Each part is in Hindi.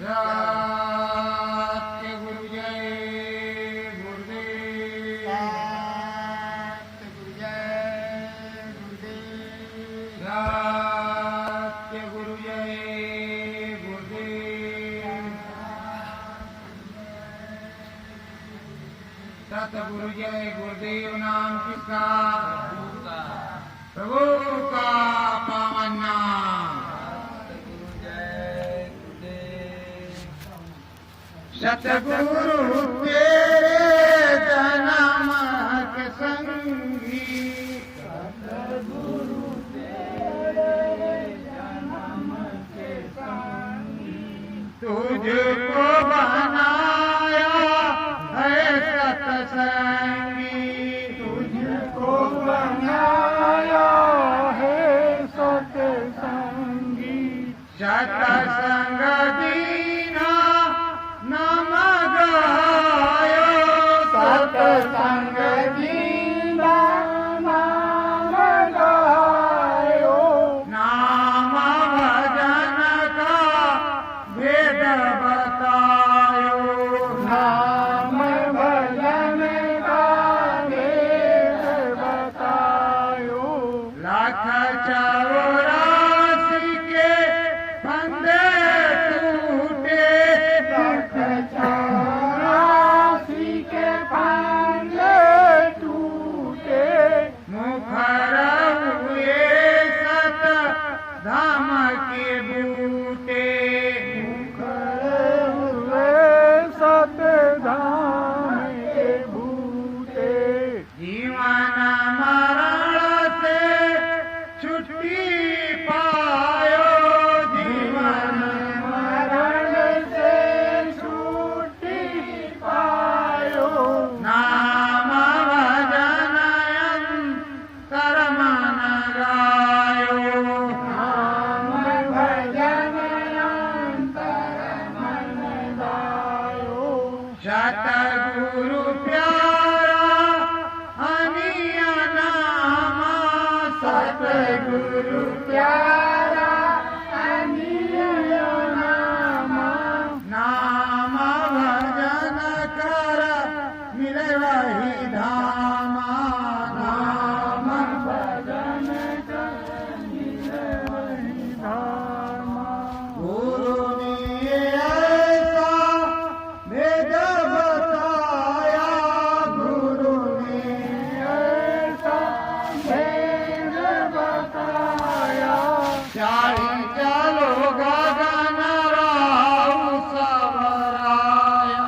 सत्य गुरु जय गुरुदेव। सत्य गुरु जय गुरुदेव। सत्य गुरु जय गुरुदेव। सतगुरु जय गुरुदेव नाम किसका? प्रभु का पावन नाम। सतगुरु तेरे जन्म के संगी, सतगुरु तेरे जन्म के संगी, तुझको बनाया है सतसंगी। तुझको बनाया है सतसंगी। सतसंग दीना नाम गायो, सतसंग दीना नाम गायो। नाम भजन का भेद बतायो। नाम भजन का भेद बतायो। लाख 84 के फंदे टूटे, लाख 84 के फंदे टूटे। मुखर हुए सत धाम के बूटे। मुखर हुए सतधाम के बूटे। जीवन मरण से छुट्टी पायो, जीवन मरण से छुट्टी पायो। नाम भजन अंतर मन गायो। नाम भजन अंतर मन गायो। सतगुरु प्यारा अनिया नाम, सतगुरु प्यारा अनिय नाम। नाम भजन कर मिले वही धाम। नाम भजन कर मिले वही धाम। गुरु ने ऐसा भेद बताया, गुरु ने ऐसा भेद बताया। चाहे चलो गगन राहु सबराया।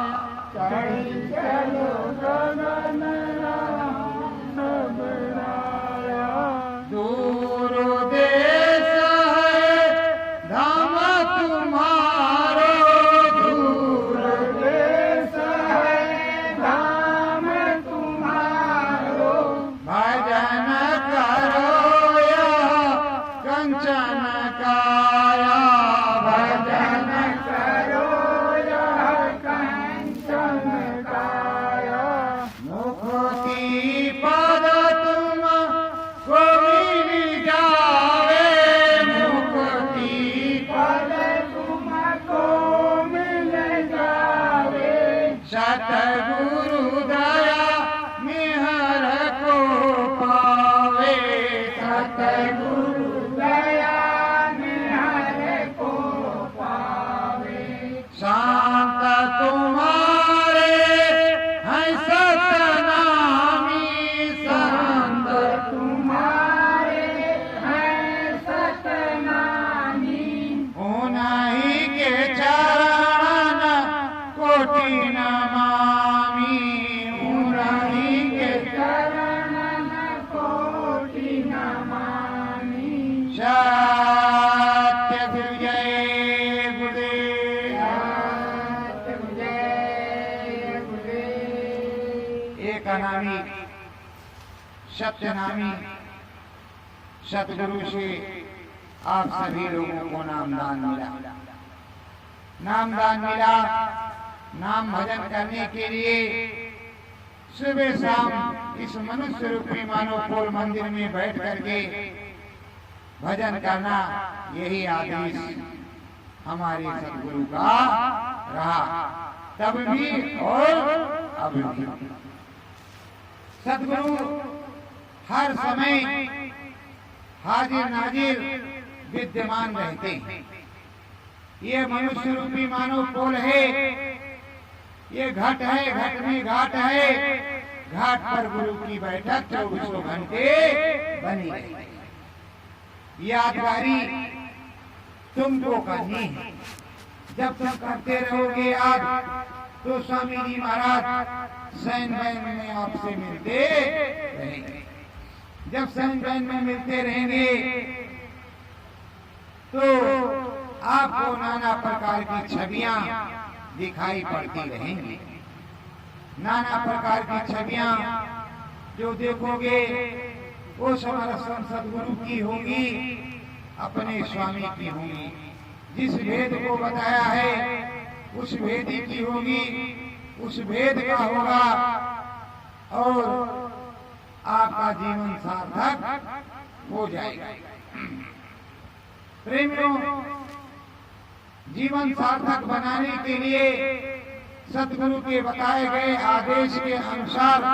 चढ़ी चलो गगन राम सबराया। दूर देश है धाम तुम्हारो, दूर देश है धाम तुम्हारो। भजन करो यह कंचन काया। भजन करो यह कंचन काया। मुक्ति पद तुम को मिल जावे, मुक्ति पद तुमको मिल जावे। सतगुरु दया मिहर को पावे। सतगुरु दया निहर को पावे। शांत तुम्हारे हैं सतनामी, संत शांत तुम्हारे हैं सतनामी। उन्हीं के चरण कोटि नमामि, उन्हीं के चरण कोटि नमामि। सत्य गुरु जय गुरुदेव। सत्य जय गुरुदेव। एक अनामी सत्यनामी सतगुरु से आप सभी लोगों को नामदान मिला। नामदान मिला नाम भजन करने के लिए सुबह शाम इस मनुष्य रूपी मानव पोल मंदिर में बैठ करके भजन करना, यही आदेश हमारे सदगुरु का रहा, तब भी और अब भी। सदगुरु हर समय हाजिर नाजिर विद्यमान रहते हैं। ये मनुष्य रूपी मानव पोल है, ये घट है, घट में घाट है, घाट पर गुरु की बैठक 24 घंटे बनी रही। यादगारी तुमको करनी है, जब तुम करते रहोगे याद, तो स्वामी जी महाराज सैन बैन में आपसे मिलते रहेंगे। जब सैन बैन में मिलते रहेंगे तो आपको नाना प्रकार की छवियां दिखाई पड़ती रहेंगी। नाना प्रकार की छवियां जो देखोगे वो समरसन सदगुरु की होगी, अपने स्वामी की होगी। जिस भेद को बताया है उस भेदी की होगी, उस भेद का होगा और आपका जीवन सार्थक हो जाएगा। प्रेमियों, जीवन सार्थक बनाने के लिए सतगुरु के बताए गए आदेश के अनुसार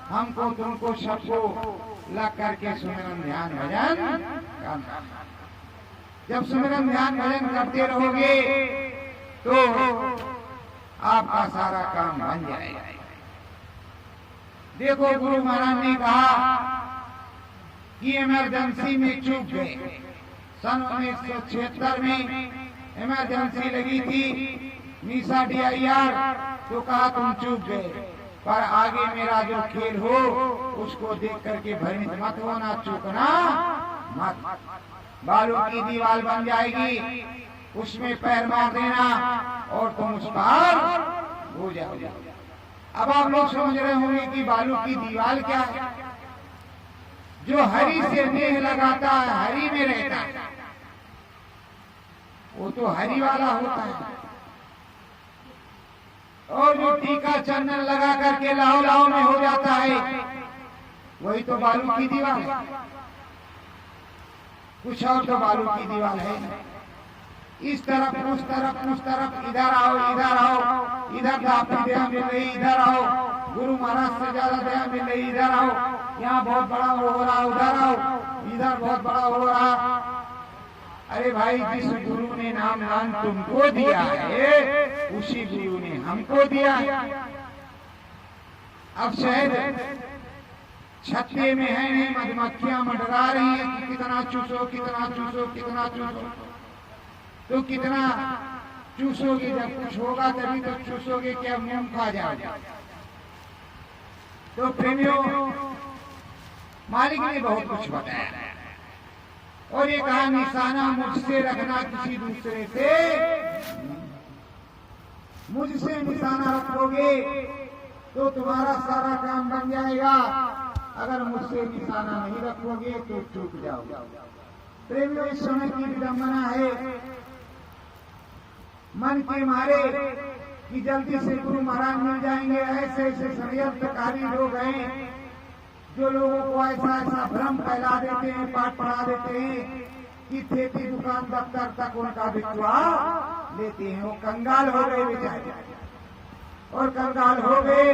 हमको तुमको सबको लग करके सुमिरन ध्यान भजन करना। जब सुमिरन ध्यान भजन करते रहोगे तो आपका सारा काम बन जाएगा। देखो, गुरु महाराज ने कहा कि इमरजेंसी में चूक गए। सन 1976 में इमरजेंसी लगी थी, मीसा DIR, तो कहा तुम चूक गए, पर आगे मेरा जो खेल हो उसको देख करके भ्रमित मत होना, चूकना मत। बालू की दीवार बन जाएगी, उसमें पैर मार देना और तुम उस पार हो जाओगे। अब आप लोग समझ रहे होंगे कि बालू की दीवार क्या है। जो हरी से नेह लगाता है, हरी में रहता है, वो तो हरी वाला होता है। और जो टीका चंदन लगा करके लाहो लाहो में हो जाता है, वही तो बालू की दीवार है। कुछ और तो बालू की दीवार है। इस तरफ उस तरफ उस तरफ, इधर आओ इधर आओ, इधर आपकी दया मिल रही, इधर आओ, गुरु महाराज से ज्यादा दया मिल रही, इधर आओ, यहाँ बहुत बड़ा हो रहा, उधर आओ, इधर बहुत बड़ा हो रहा। अरे भाई, जिस गुरु ने नाम नाम तुमको दिया है उसी गुरु ने हमको दिया है। अब शहद छत्ते में है नहीं, मधुमक्खियां मंडरा रही है कि कितना चूसो कितना चूसो कितना चूसो। तो कितना चूसोगे, जब कुछ होगा तभी तो चूसोगे, क्या मुंह खा जाओगे। तो प्रेमियों, मालिक ने बहुत कुछ बताया और ये कहा निशाना मुझसे रखना, किसी दूसरे से। मुझसे निशाना रखोगे तो तुम्हारा सारा काम बन जाएगा, अगर मुझसे निशाना नहीं रखोगे तो चूक जाओगे। प्रेमियों, इस समय की विडंबना है मन के मारे कि जल्दी से गुरु महाराज मिल जाएंगे। ऐसे ऐसे षड्यंत्रकारी लोग हैं जो लोगों को ऐसा ऐसा भ्रम फैला देते हैं, पाठ पढ़ा देते हैं कि खेती दुकान दफ्तर तक उनका बिचवा लेते हैं। वो कंगाल हो गए बेचारे, और कंगाल हो गए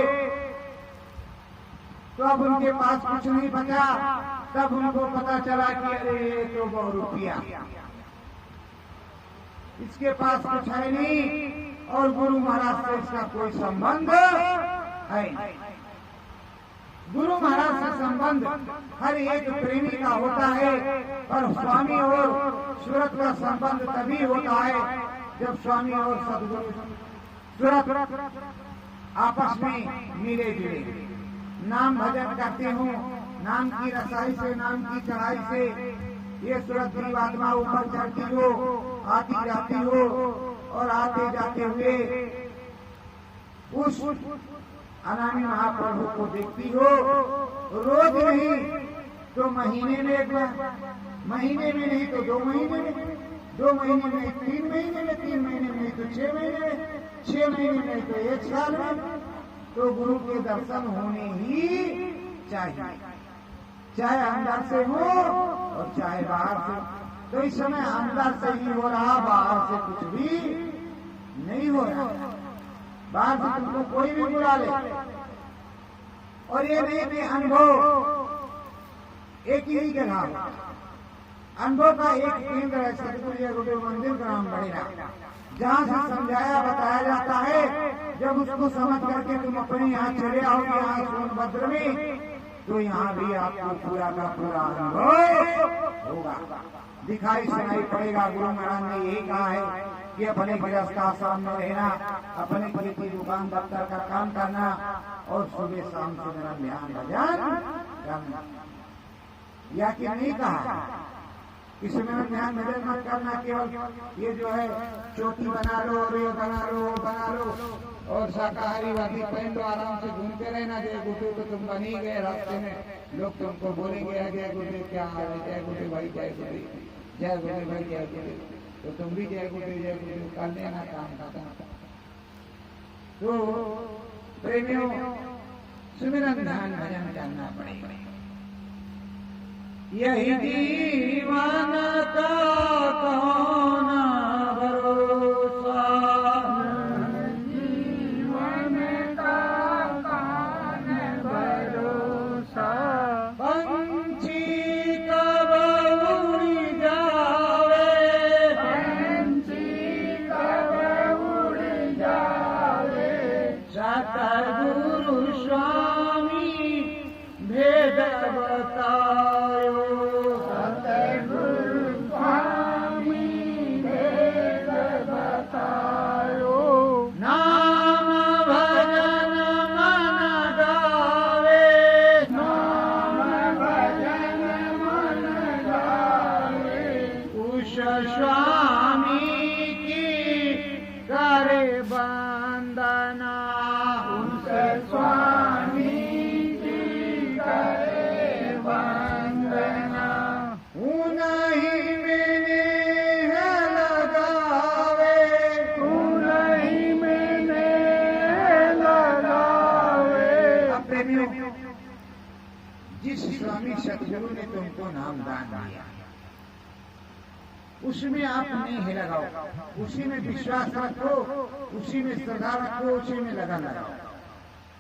तो अब उनके पास कुछ नहीं बचा। तब उनको पता चला कि अरे ये तो 100 रुपया, इसके पास कुछ है नहीं और गुरु महाराज से इसका कोई संबंध है। गुरु महाराज से संबंध हर एक प्रेमी का होता है, पर स्वामी और सूरत का संबंध तभी होता है जब स्वामी और सदगुरु सूरत आपस में मिले जुले। नाम भजन करते हो, नाम की रसाई से, नाम की चढ़ाई से ये सूरत जीवात्मा ऊपर चढ़ती हो, आती जाती हो और आते जाते हुए उस अनामी महाप्रभु को देखती हो। रोज नहीं तो महीने में एक बार, महीने में नहीं तो 2 महीने में, 2 महीने में 3 महीने में, 3 महीने में नहीं तो 6 महीने में, 6 महीने में नहीं तो 1 साल में। तो गुरु के दर्शन होने ही चाहिए, चाहे अंदर से हो और चाहे बाहर से। तो इस समय अंदर से ही हो रहा, बाहर से कुछ भी नहीं हो रहा। बाहर से तुमको कोई भी बुला ले, और ये नहीं कि अनुभव एक ही जगह हो। अनुभव का एक केंद्र है सतगुरु जी गुरु मंदिर का नाम बढ़ेगा, जहाँ से समझाया बताया जाता है। जब उसको समझ करके तुम अपने यहाँ चले आओगे, यहाँ सोनभद्र में, तो यहाँ भी आपको पूरा का पूरा अनुभव होगा, दिखाई सुनाई पड़ेगा। गुरु महाराज ने यही कहा है कि अपने गृहस्थ आश्रम में रहना, अपने खेती दुकान दफ्तर का काम करना, और सुबह शाम से मेरा ध्यान भजन करना। या कि नहीं कहा इसमें ध्यान भजन मत करना, केवल ये जो है चोटी बना लो और ये बना लो और शाकाहारी वादी पहन लो, आराम से घूमते रहना। जय गुरु तो तुम बन ही गए, रास्ते में लोग तुमको बोलेंगे जय गुरु क्या हाल है, जय गुरु भाई, जय गुरु, जय गुरु भाई, जय गुरु, तो तुम भी जय गुरु कर लेना काम खत्म। तो प्रेमियों, सुमिरन ध्यान भजन करना पड़ेगा। यही जीवन का कौन भरोसा, जीवन का कौन भरोसा, पंछी कब उड़ जावे, पंछी कब उड़ जावे, सतगुरु स्वामी भेद बतायो, सतगुरु स्वामी भेद बतायो, नाम भजन मन गावे, नाम भजन मन गावे, उष स्वामी की करे वंदना, उस स्वामी की करे वंदना, उन्हीं में नेह लगावे, उन्हीं में नेह लगावे। अब प्रेमियों, जिस स्वामी सतगुरु ने तुमको नाम दान दिया, उसमें आप नहीं लगाओ, उसी में विश्वास रखो, उसी में श्रद्धा रखो, उसी में लगन लगाओ,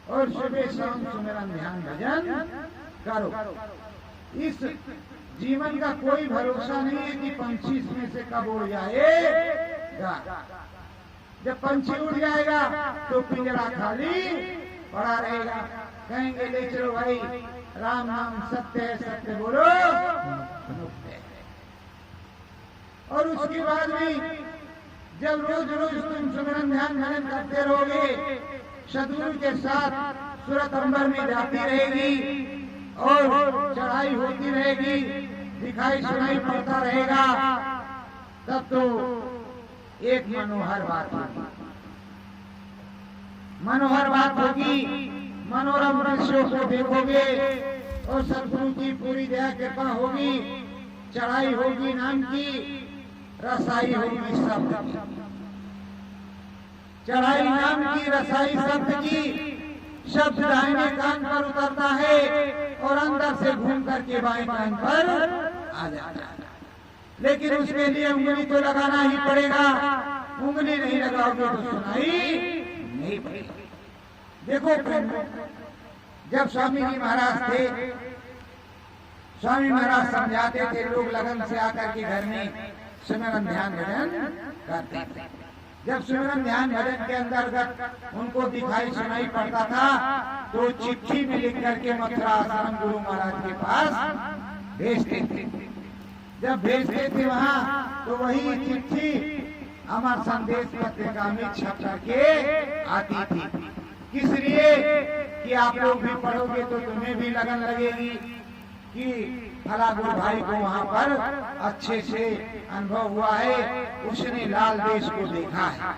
और सुबह शाम सुमिरन ध्यान भजन करो। इस जीवन का कोई भरोसा नहीं है कि पंछी इसमें से कब उड़ जाएगा। जब पंछी उड़ जाएगा तो पिंजरा खाली पड़ा रहेगा। कहेंगे ले चलो भाई, राम नाम सत्य है, सत्य बोलो मुक्त है। और उसके बाद भी जब रोज रोज तुम सुमिरन ध्यान भजन करते रहोगे, सतगुरु के साथ सूरत अंबर में जाती रहेगी और चढ़ाई होती रहेगी, दिखाई सुनाई पड़ता रहेगा, तब तो एक मनोहर बात होगी, मनोहर बात होगी। मनोरम दृश्यों को देखोगे और सतगुरु की पूरी दया कृपा होगी, चढ़ाई होगी नाम की, रसाई होगी शब्द की, चढ़ाई नाम की, रसाई शब्द की। शब्द दाहिने कान पर उतरता है और अंदर से घूम करके बाएं कान पर आ जाता है। लेकिन उसके लिए उंगली तो लगाना ही पड़ेगा, उंगली नहीं लगाओगे तो सुनाई नहीं पड़ेगी। देखो जब स्वामी जी महाराज थे, स्वामी महाराज समझाते थे, लोग लगन से आकर के घर में सुमिरन ध्यान भजन करते थे। जब सुमिरन ध्यान भजन के अंतर्गत उनको दिखाई सुनाई पड़ता था तो चिट्ठी में लिख करके मथुरा आश्रम गुरु महाराज के पास भेजते थे। जब भेजते थे वहाँ तो वही चिट्ठी अमर संदेश पत्रिका में छप करके आती थी। किस लिए? कि आप लोग भी पढ़ोगे तो तुम्हें भी लगन लगेगी कि फला गुरु भाई को वहाँ पर अच्छे से अनुभव हुआ है, उसने लाल देश को देखा है।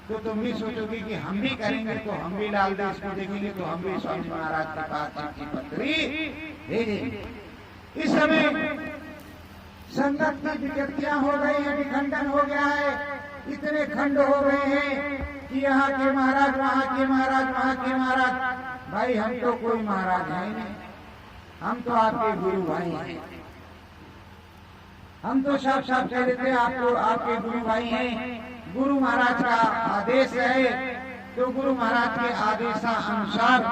तो तुम भी सोचोगे कि हम भी करेंगे, तो हम भी लाल देश को देखेंगे, तो हम भी स्वामी महाराज के पास चिट्ठी पत्री भेजेंगे। इस समय संगत की विकृतियां हो गई है, विखंडन हो गया है, इतने खंड हो गए हैं कि यहाँ के महाराज, वहाँ के महाराज, वहाँ के महाराज। भाई हम तो कोई महाराज है नहीं, हम तो आपके गुरु भाई हैं। हम तो साफ साफ कह देते हैं, आपको आपके गुरु भाई हैं, गुरु महाराज का आदेश है तो गुरु महाराज के आदेशानुसार,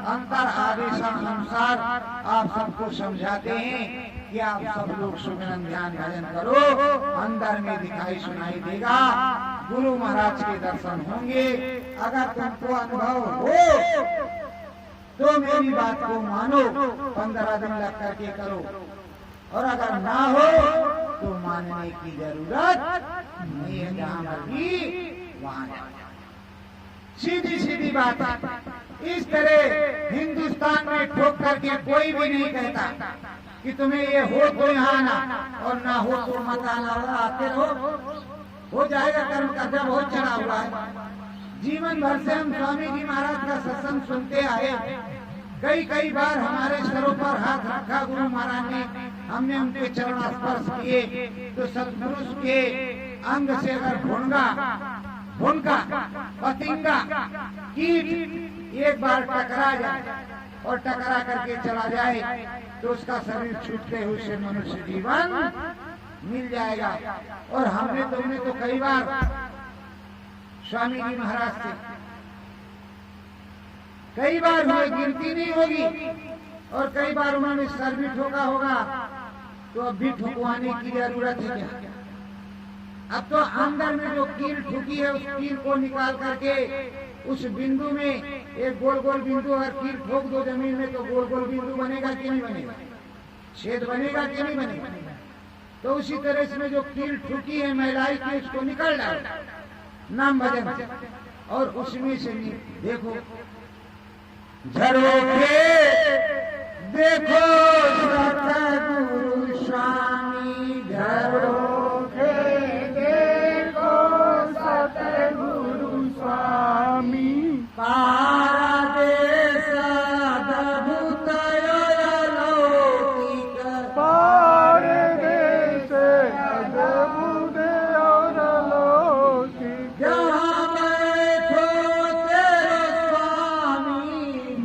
अंतर आदेशानुसार आप सबको समझाते हैं कि आप सब लोग सुमिरन ध्यान भजन करो, अंदर में दिखाई सुनाई देगा, गुरु महाराज के दर्शन होंगे। अगर तुमको अनुभव हो तो मेरी बात को मानो, 15 दिन लग करके करो, और अगर ना हो तो मानने की जरूरत नहीं है, जहां मर्जी वहां जाओ। सीधी सीधी बात है। इस तरह हिंदुस्तान में ठोक करके कोई भी नहीं कहता कि तुम्हें ये हो तो यहाँ आना और ना हो तो मत आना, आते रहो, हो जाएगा। कर्म कर्जा बहुत चढ़ा हुआ है। जीवन भर से हम स्वामी जी महाराज का सत्संग सुनते आए। कई बार हमारे सरों पर हाथ रखा गुरु महाराज ने, हमने उनके चरण स्पर्श किए तो सत्पुरुष के अंग से अगर भुनका पतिंगा कीट एक बार टकरा जाए और टकरा करके चला जाए तो उसका शरीर छूटते हुए से मनुष्य जीवन मिल जाएगा। और तुमने तो कई बार स्वामी जी महाराज से कई बार हुए, गिनती नहीं होगी, और कई बार उन्होंने सर भी ठोका होगा, तो अब भी ठुकवाने की जरूरत है क्या? अब तो अंदर में जो कील ठुकी है उस कील को निकाल करके उस बिंदु में एक गोल गोल बिंदु, अगर कील ठोक दो जमीन में तो गोल गोल बिंदु बनेगा कि नहीं बनेगा? छेद बनेगा कि नहीं बनेगा? तो उसी तरह इसमें जो कील ठुकी है महिलाई की, उसको निकाल डालो नाम भजन से, और उसमें से देखो झरोखे देखो सतगुरु स्वामी, झरोखे देखो सतगुरु स्वामी, पारदेश अद्भुत अलौकिक, पारदेश अद्भुत और अलौकिक, जहाँ बैठो तेरो स्वामी,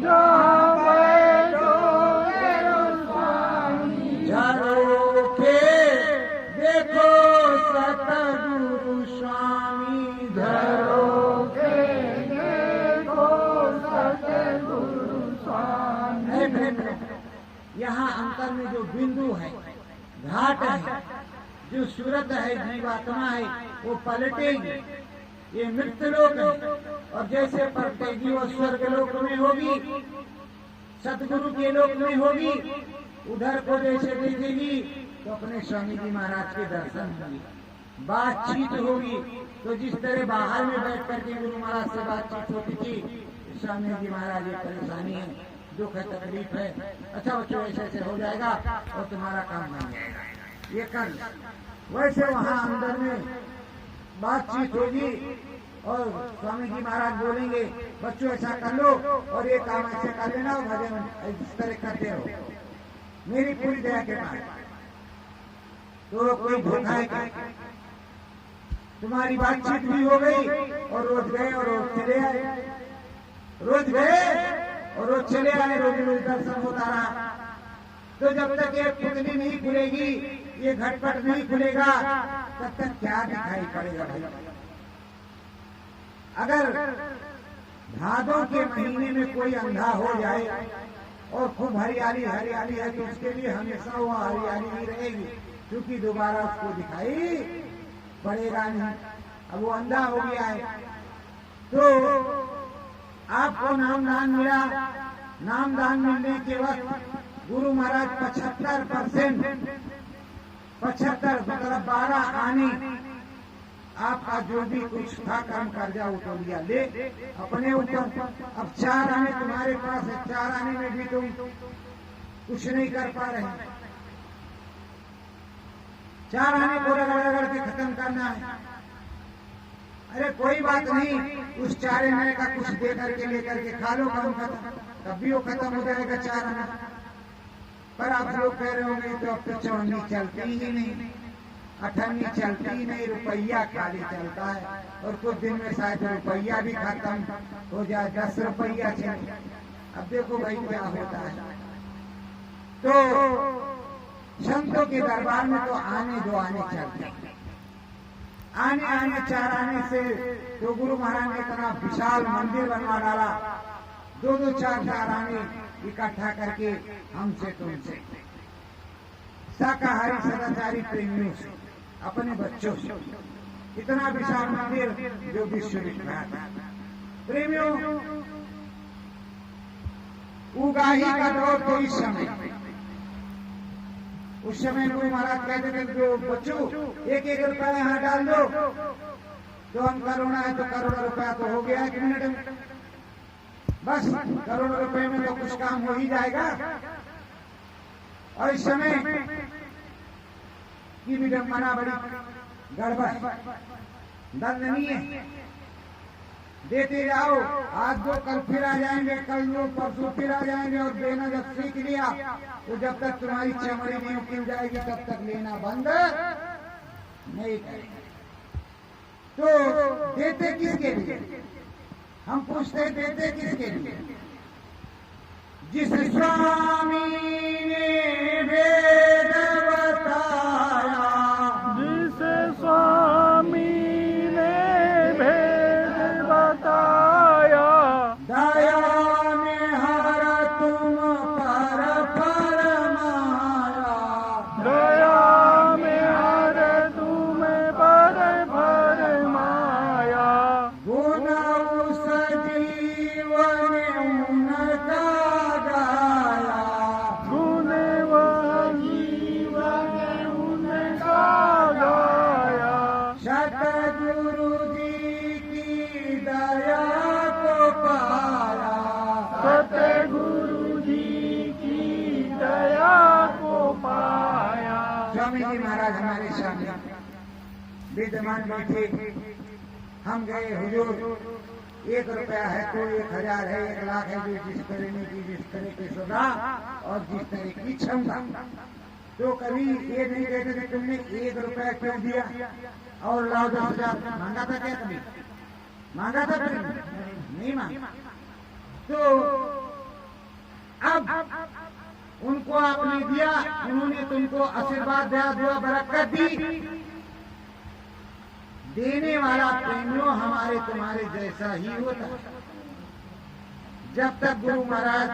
जहाँ बैठो तेरो स्वामी, झरोखे देखो सतगुरु स्वामी, झरोखे देखो सतगुरु स्वामी। यहाँ अंतर में जो बिंदु है, घाट है, जो सूरत है, जीवात्मा है, वो पलटेगी। ये मृत्यु लोक है, और जैसे पलटेगी वो स्वर्ग लोक में होगी, सतगुरु के लोक में होगी। उधर को जैसे देखेगी तो अपने स्वामी जी महाराज के दर्शन होंगे, बातचीत होगी। तो जिस तरह बाहर में बैठ करके गुरु महाराज से बातचीत होती थी, स्वामी जी महाराज ये परेशानी है, दुख है, तकलीफ है, अच्छा बच्चों ऐसे हो जाएगा और तुम्हारा काम बन जाएगा, ये कर लो। वैसे वहाँ अंदर में बातचीत होगी और स्वामी जी महाराज बोलेंगे, बच्चों ऐसा कर लो और ये काम ऐसे कर लेना, और भजन इस तरह करते रहो मेरी पूरी दया के पास। तो कोई धोखा है क्या? तुम्हारी बातचीत भी हो गई और रोज गए और रोज चले आए, रोज गए और रोज चले आए, रोज रोज दर्शन होता रहा। तो जब तक ये पुतली नहीं खुलेगी, ये घटपट नहीं खुलेगा, तब तक क्या दिखाई पड़ेगा भाई? अगर भादों के महीने में कोई अंधा हो जाए और खूब हरियाली हरियाली है तो उसके लिए हमेशा वो हरियाली ही रहेगी, क्योंकि दोबारा उसको दिखाई पड़ेगा नहीं। अब वो अंधा हो गया है तो आपको नामदान मिला। नामदान मिलने के वक्त गुरु महाराज 75% 75 मतलब 12 आने आपका जो भी कुछ था कर्म कर्जा उठो लिया, ले अपने ऊपर। अब 4 आने तुम्हारे पास है, 4 आने में भी तुम कुछ नहीं कर पा रहे। 4 आने को रगड़ के खत्म करना है। अरे कोई बात नहीं, उस 4 आने का कुछ दे करके लेकर के खा लो, काम खत्म, तब भी वो खत्म हो जाएगा 4 आना। पर आप लोग कह रहे होंगे तो अब तो 54 चलती ही नहीं, 58 चलती ही नहीं, रुपया खाली चलता है, और कुछ दिन में शायद रुपया भी खत्म हो जाए, 10 रुपया चले। अब देखो भाई क्या होता है। तो संतों के दरबार में तो आने दो आने चलते, आने आने चार आने से तो गुरु महाराज ने इतना विशाल मंदिर बनवा डाला, दो दो चार चार आने इकट्ठा करके हमसे तुमसे शाकाहारी सदाचारी प्रेमियों से अपने बच्चों से इतना विशाल मंदिर जो विश्व विख्यात है। प्रेमियों, उगाही का दौर तो उस समय गुरु महाराज कहते थे जो बच्चों एक एक रुपया यहाँ डाल दो, तो हम करोड़ा है तो करोड़ रुपया तो हो गया 1 मिनट में, बस करोड़ रुपए में तो कुछ काम हो ही जाएगा। और इस समय की विडंबना बड़ी गड़बड़ दंडनीय है। देते जाओ, आज दो कल फिर आ जाएंगे, कल दो परसों फिर आ जाएंगे, और देना जब सीख लिया तो जब तक तुम्हारी चमड़ी नहीं उकिल जाएगी तब तक लेना बंद नहीं करेंगे। तो देते किसके लिए? हम पूछते देते किसके लिए? जिस स्वामी ने वेद बताया, जिस स्वामी ने भेद बताया, दया में हर तुम पर फरमाया, दया में हर तुम पर फरमाया, गुण उस जीवन उनका गाया, गुण वह जीवन उनका गाया, सतगुरु जी की दया को पाया, सतगुरु जी की दया को पाया। स्वामी जी महाराज हमारे सामने विद्यमान बैठे, हम गए हुजूर 1 रुपया है तो 1000 है, 1 लाख है, जो जिस तरह की जिस तरह की सदा और जिस तरह की क्षमता। तो कभी ये नहीं कहते थे तुमने 1 रुपया क्यों दिया और लाओ 10,000 मांगा था क्या? कभी मांगा था? कभी नहीं मांगा। तो अब उनको आपने दिया, उन्होंने तुमको आशीर्वाद दिया, दुआ बरकत दी। देने वाला प्रेमियों हमारे तुम्हारे जैसा ही होता है। जब तक गुरु महाराज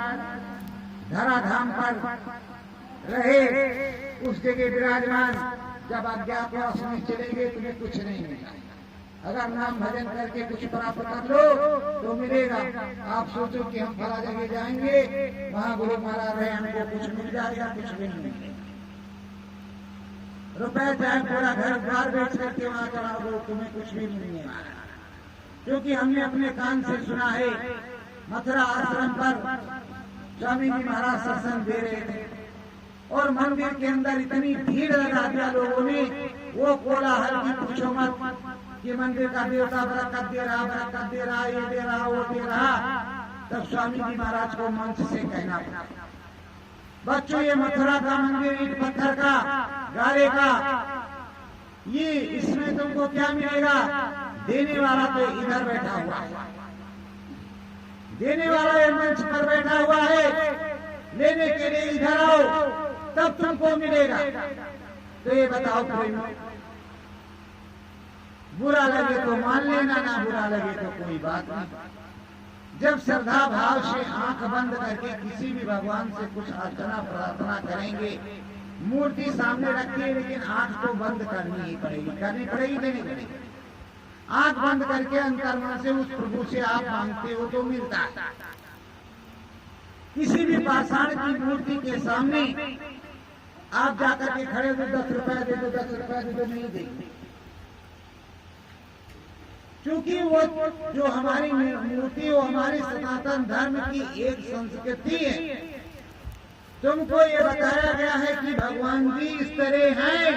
धराधाम पर रहे, उस जगह विराजमान, जब अज्ञातवास में चलेंगे तुम्हें कुछ नहीं मिलेगा। अगर नाम भजन करके कुछ प्राप्त कर लो तो मिलेगा। आप सोचो कि हम फला जगह जाएंगे, वहां गुरु महाराज रहे, हमको कुछ मिल जाएगा, कुछ भी नहीं मिलेगा। रुपए चाहे पूरा घर द्वार बेच करके वहां चढ़ा दो, तुम्हें कुछ भी नहीं है। क्योंकि हमने अपने कान से सुना है, मथुरा आश्रम पर स्वामी जी महाराज सत्संग दे रहे थे और मंदिर के अंदर इतनी भीड़ लगा दिया लोगों ने, वो कोलाहल की पूछो मत कि मंदिर का देवता बरकत दे रहा, बरकत दे रहा, ये दे रहा, वो दे रहा। तब स्वामी जी महाराज को मंच से कहना पड़ा, बच्चों ये मथुरा का मंदिर ईंट पत्थर का, गारे का, ये इसमें तुमको क्या मिलेगा? देने वाला तो इधर बैठा हुआ है, देने वाला ये मंच पर बैठा हुआ है, लेने के लिए इधर आओ तब तुमको मिलेगा। तो ये बताओ प्रेमियों, बुरा लगे तो मान लेना, ना बुरा लगे तो कोई बात नहीं। जब श्रद्धा भाव से आंख बंद करके किसी भी भगवान से कुछ अर्चना प्रार्थना करेंगे, मूर्ति सामने रखी है लेकिन आंख तो बंद करनी ही पड़ेगी, करनी पड़ेगी, नहीं पड़ेगी। आंख बंद करके अंतर्मन से उस प्रभु से आप मांगते हो तो मिलता है। किसी भी पाषाण की मूर्ति के सामने आप जाकर के खड़े हो, 10 रुपया दे दो, 10 रुपया दे दो, नहीं देंगे। क्योंकि वो जो हमारी मूर्ति, वो हमारे सनातन धर्म की एक संस्कृति है। तुमको ये बताया गया है कि भगवान जी इस तरह हैं,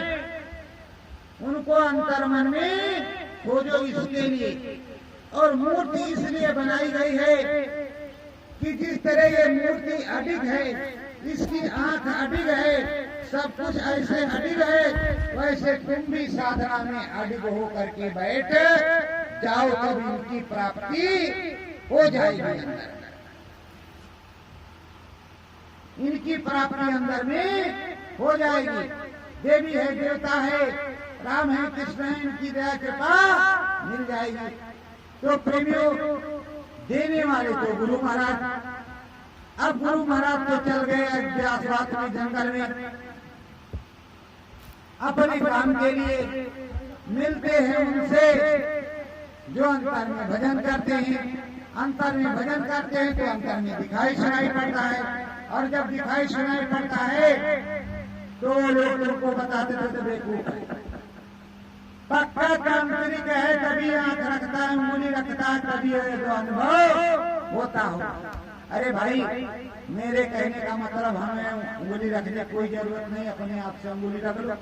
उनको अंतर्मन में खोजो इसके लिए। और मूर्ति इसलिए बनाई गई है कि जिस तरह ये मूर्ति अडिग है, इसकी आंख अडिग है, सब कुछ ऐसे अडिग है, वैसे तुम भी साधना में अडिग हो करके बैठ जाओ, तब इनकी प्राप्ति हो जाएगी। अंदर इनकी प्राप्ति अंदर में हो जाएगी। देवी है, देवता है, राम है, कृष्ण है, इनकी दया कृपा मिल जाएगी। तो प्रेमियों, देने वाले तो गुरु महाराज। अब गुरु महाराज तो चल गए व्यासवाद में, जंगल में, अपने काम के लिए। मिलते हैं उनसे जो अंतर में भजन करते हैं। अंतर में भजन करते हैं तो अंतर में दिखाई सुनाई पड़ता है, और जब दिखाई सुनाई पड़ता है तो लोग उनको बताते थे तो बेवकूफ है। पक्का तांत्रिक है, कभी आंख रखता है, उंगली रखता है, कभी जो अनुभव होता हो। अरे भाई, मेरे कहने का मतलब हमें उंगली रखने कोई जरूरत नहीं, अपने आप से उंगली रख लो।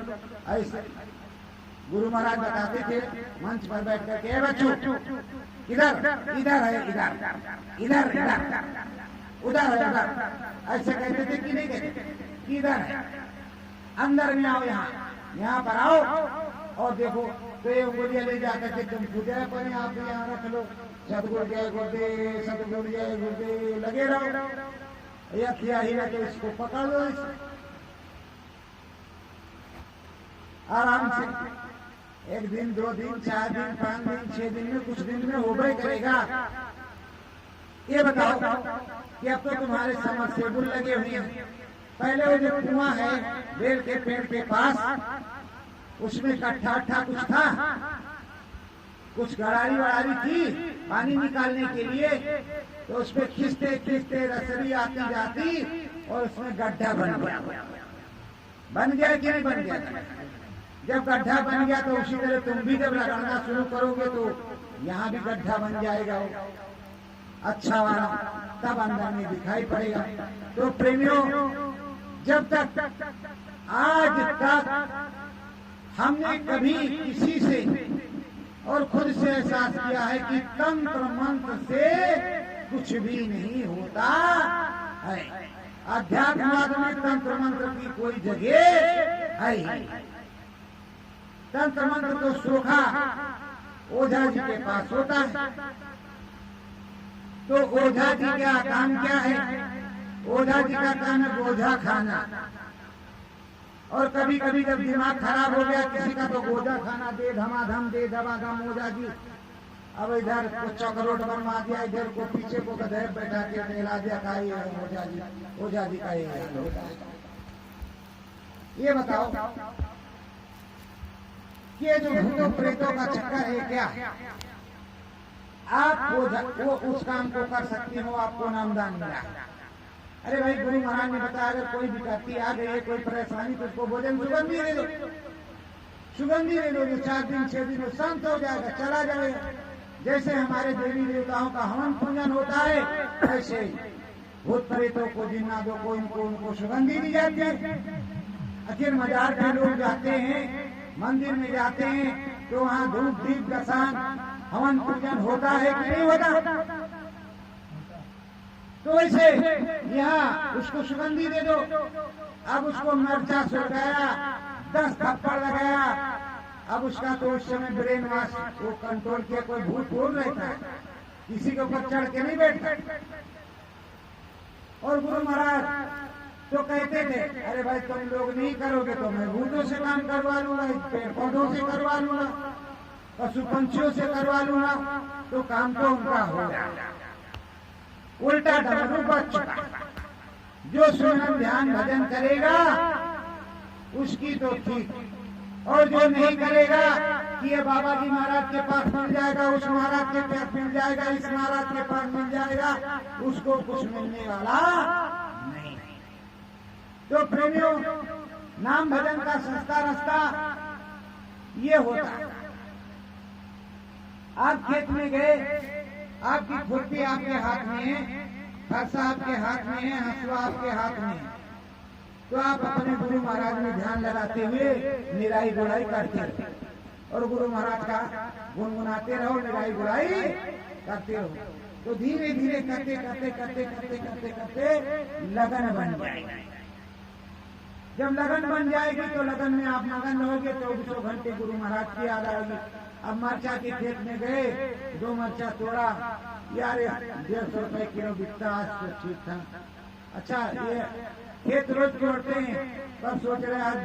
ऐसे गुरु महाराज बताते थे मंच पर बैठ करके, बच्चों इधर इधर है, इधर इधर इधर उधर है, उधर, ऐसे कहते थे कि नहीं कहते? इधर है, अंदर में आओ, यहाँ पर आओ और देखो। तो ये उंगलियां ले जाकर के तुम खुद अपने आप यहाँ रख लो। सतगुरु जय गुरुदेव, सतगुरु जय गुरुदेव लगे रहो। या किया ही ना तो इसको पकड़ लो, आराम से। 1 दिन 2 दिन 4 दिन 5 दिन 6 दिन में, कुछ दिन में हो गए करेगा। ये बताओ कि अब तो तुम्हारे समरसेबुल लगे हुए हैं। पहले वो जो कुआं है बेल के पेड़ के पास, उसमें कट्ठा कुछ था, कुछ गड़ारी वड़ारी थी पानी निकालने के लिए। तो उसमें खींचते खींचते रसरी आती जाती और उसमें गड्ढा बन गया। बन गया कि नहीं बन गया? जब गड्ढा बन गया तो उसी तरह तुम भी जब लगाना शुरू करोगे तो यहाँ भी गड्ढा बन जाएगा, अच्छा वाला, तब अंदर में दिखाई पड़ेगा। तो प्रेमियों, जब तक आज तक हमने कभी किसी से और खुद से एहसास किया है कि तंत्र मंत्र से कुछ भी नहीं होता है। अध्यात्मवाद में तंत्र मंत्र की कोई जगह है। तंत्र मंत्र तो सोखा ओझा जी के पास होता है। तो ओझा जी का काम क्या है? ओझा जी का काम है बोझा खाना। और कभी कभी जब दिमाग खराब हो गया किसी का तो गोजा खाना, दे धमाधम दे दबाधम ओझा जी। अब इधर को चौकरोट बनवा दिया, इधर को पीछे को गधे बैठा के नहला दिया, का ओझा जी, ओझा जी का ये होता है। ये बताओ ये जो भूतों प्रेतों का चक्कर है क्या? आप वो उस काम को कर सकती हो, आपको नामदान मिला। अरे भाई, गुरु महाराज ने बताया अगर कोई विपत्ति आ गई है, कोई परेशानी, तो उसको भोजन सुगंधी दे दो, सुगंधी दे दो। 4 दिन 6 दिन में शांत हो जाएगा, चला जाएगा। जैसे हमारे देवी देवताओं का हवन पूजन होता है, ऐसे भूत प्रेतों को, जिन्नादों को, उनको सुगंधी दी जाती है। आखिर मजार के लोग जाते हैं, मंदिर में जाते हैं, तो वहाँ धूप दीप गसान हवन पूजन होता है कि नहीं होता? तो वैसे यहाँ उसको सुगंधी दे दो। अब उसको मिर्चा सुलगाया, 10 थप्पड़ लगाया, अब उसका तो उस समय ब्रेन वॉश वो कंट्रोल किया, कोई भूत बोल रहता है, किसी के ऊपर चढ़ के नहीं बैठता। और गुरु महाराज तो कहते थे अरे भाई तुम लोग नहीं करोगे तो मैं भूतों से काम करवा लूंगा, पेड़ पौधों से करवा लूंगा, पशु पंछियों से करवा लूंगा। तो काम तो उनका हो गया, उल्टा डमरू बच चुका। जो सुमन ध्यान भजन करेगा उसकी तो ठीक, और जो नहीं करेगा कि ये बाबा जी महाराज के पास मिल जाएगा, उस महाराज के पास मिल जाएगा, इस महाराज के पास मिल जाएगा, उसको कुछ मिलने वाला नहीं। तो प्रेमियों, नाम भजन का सस्ता रास्ता ये होता है। आप खेत में गए, आपकी खुरपी आपके हाथ में है, फरसा आपके हाथ में है, हंसुआ आपके हाथ में है, तो आप अपने गुरु महाराज में ध्यान लगाते हुए निराई गुड़ाई करते रहो और गुरु महाराज का गुनगुनाते रहो, निराई गुड़ाई करते रहो। तो धीरे धीरे करते करते करते करते करते करते लगन बन जाएगी। जब लगन बन जाएगी तो लगन में आप मगन रहोगे, 24 घंटे गुरु महाराज की याद आएगी। अब मरचा के खेत में गए, 2 मरचा तोड़ा, यार 150 रुपए किलो बिकता, आज तो ठीक था। अच्छा, ये खेत रोज जोड़ते हैं, पर सोच रहे आज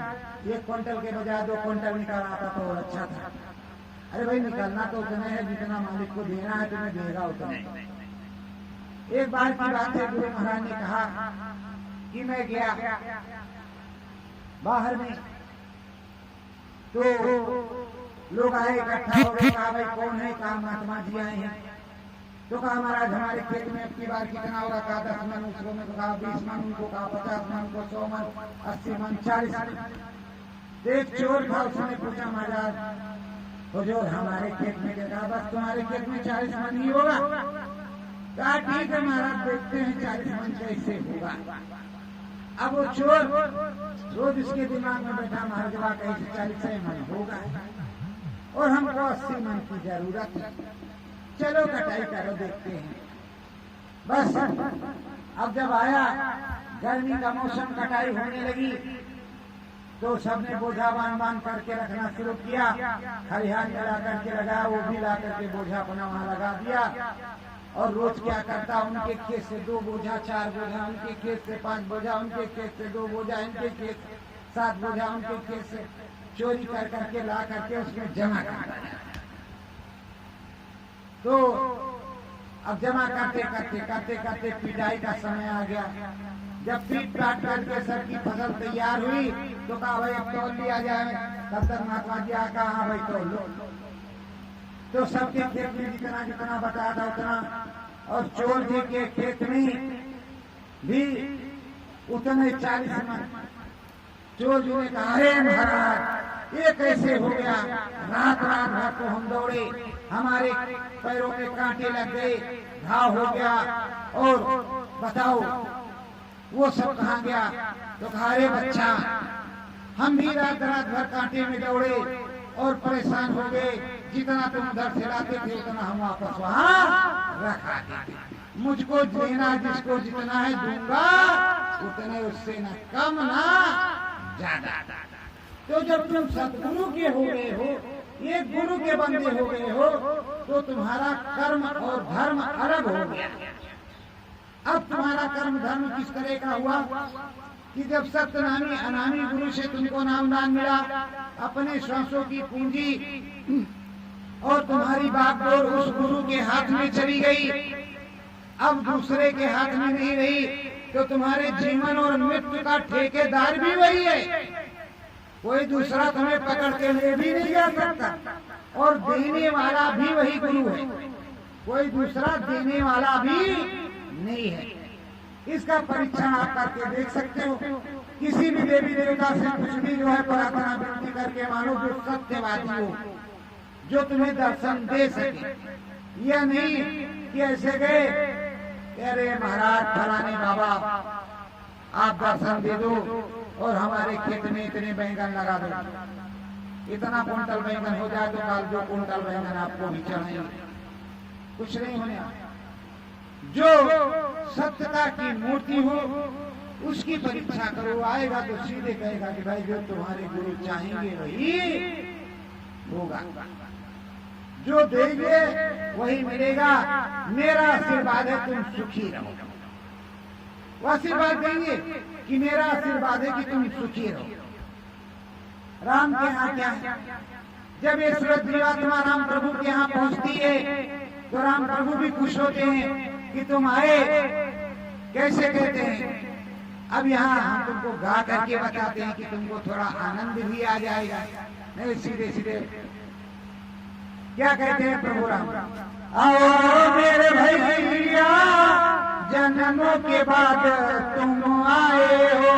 1 क्विंटल के बजाय 2 क्विंटल निकाल आता तो और अच्छा था। अरे भाई निकालना तो उतना है जितना मालिक को देना है, तुम्हें देगा उतना। एक बार की बात है, गुरु महाराज ने कहा कि मैं गया बाहर में, तो लोग आए इकट्ठा हो गए, कहा भाई कौन है, कहा महात्मा जी आए हैं। तो कहा महाराज हमारे खेत में अब की बार कितना होगा, कहा 10 मन, उसको में कहा 20 मन, उनको कहा 50 मन, उनको 100 मन, 80 मन, 40 मन। एक चोर था, उसने पूछा महाराज हुजूर हमारे खेत में, कहा बस तुम्हारे खेत में 40 मन ही होगा। कहा ठीक है महाराज, देखते हैं 40 मन कैसे होगा। अब वो चोर रोज इसके दिमाग में बैठा, महाराज कैसे 40 मन होगा और हमको 80 मन की जरूरत है, चलो कटाई करो देखते हैं। बस अब जब आया गर्मी का मौसम, कटाई होने लगी, तो सबने बोझा बांध करके रखना शुरू किया। खलिहान में ला करके लगा, वो भी ला करके बोझा अपना वहां लगा दिया। और रोज क्या करता, उनके खेत से 2 बोझा 4 बोझा, उनके खेत से 5 बोझा, उनके खेत से 2 बोझा, इनके खेत से 7 बोझा, उनके खेत से चोरी कर करके ला करके उसमें जमा करता। तो अब जमा करते करते करते करते पिटाई का समय आ गया। जब पीट पाट करके सबकी फसल तैयार हुई तो कहा भाई अब तौल लिया जाए। तब तक महात्मा जी आ कहा हाँ भाई तौल लो। तो सबके खेत में जितना जितना बताया था उतना, और चोर जी के खेत में भी उतने 40 मन। चोर जी ने कहा अरे महाराज ये कैसे हो गया, रात रात भर को हम दौड़े, हमारे पैरों में कांटे लग गए, घाव हो गया, और बताओ वो सब कहाँ गया। तो कहा अरे बच्चा हम भी रात रात भर कांटे में दौड़े और परेशान हो गए, जितना तुम उधर से लाते थे उतना हम वापस वहाँ रखा देते। मुझको देना जिसको जितना है दूंगा, उतने उससे न कम ना ज्यादा। तो जब तुम सतगुरु के हो गए हो, एक गुरु के बंदे हो गए हो, तो तुम्हारा कर्म और धर्म अलग हो गया। अब तुम्हारा कर्म धर्म किस तरह का हुआ कि जब सत्यनामी अनामी गुरु से तुमको नामदान मिला, अपने श्वासों की पूंजी और तुम्हारी बागडोर उस गुरु के हाथ में चली गई, अब दूसरे के हाथ में नहीं रही, तो तुम्हारे जीवन और मृत्यु का ठेकेदार भी वही है। कोई दूसरा तुम्हें पकड़ के ले भी नहीं जा सकता, और देने वाला भी वही गुरु है, कोई दूसरा देने वाला भी नहीं है। इसका परीक्षण आप करके देख सकते हो। किसी भी देवी देवता से कुछ भी जो है प्रार्थना विनती करके मानो, जो सत्यवादी हो, जो तुम्हें दर्शन दे सके। यह नहीं कि ऐसे गए अरे महाराज फलाने बाबा आप दर्शन दे दो और हमारे खेत में इतने बैंगन लगा दो, इतना कुंटल बैंगन हो जाए तो काल 2 कुंटल बैंगन आपको भी चढ़ाएंगे। कुछ नहीं होने। जो सत्यता की मूर्ति हो उसकी परीक्षा करो, आएगा तो सीधे कहेगा कि भाई जो तुम्हारे गुरु चाहेंगे वही होगा, जो देंगे वही मिलेगा। मेरा आशीर्वाद है तुम सुखी रहो। वो आशीर्वाद देंगे कि मेरा आशीर्वाद है कि तुम सुखी रहो। राम के यहाँ क्या है, जब ये सूरत जीवात्मा राम प्रभु के यहाँ पहुंचती है तो राम प्रभु भी खुश होते हैं कि तुम आए। कैसे कहते हैं, अब यहाँ हम तुमको गा करके बताते हैं कि तुमको थोड़ा आनंद भी आ जाएगा। नहीं, सीधे सीधे क्या कहते हैं प्रभु राम, आओ मेरे भैया जन्मों के बाद तुम आए हो।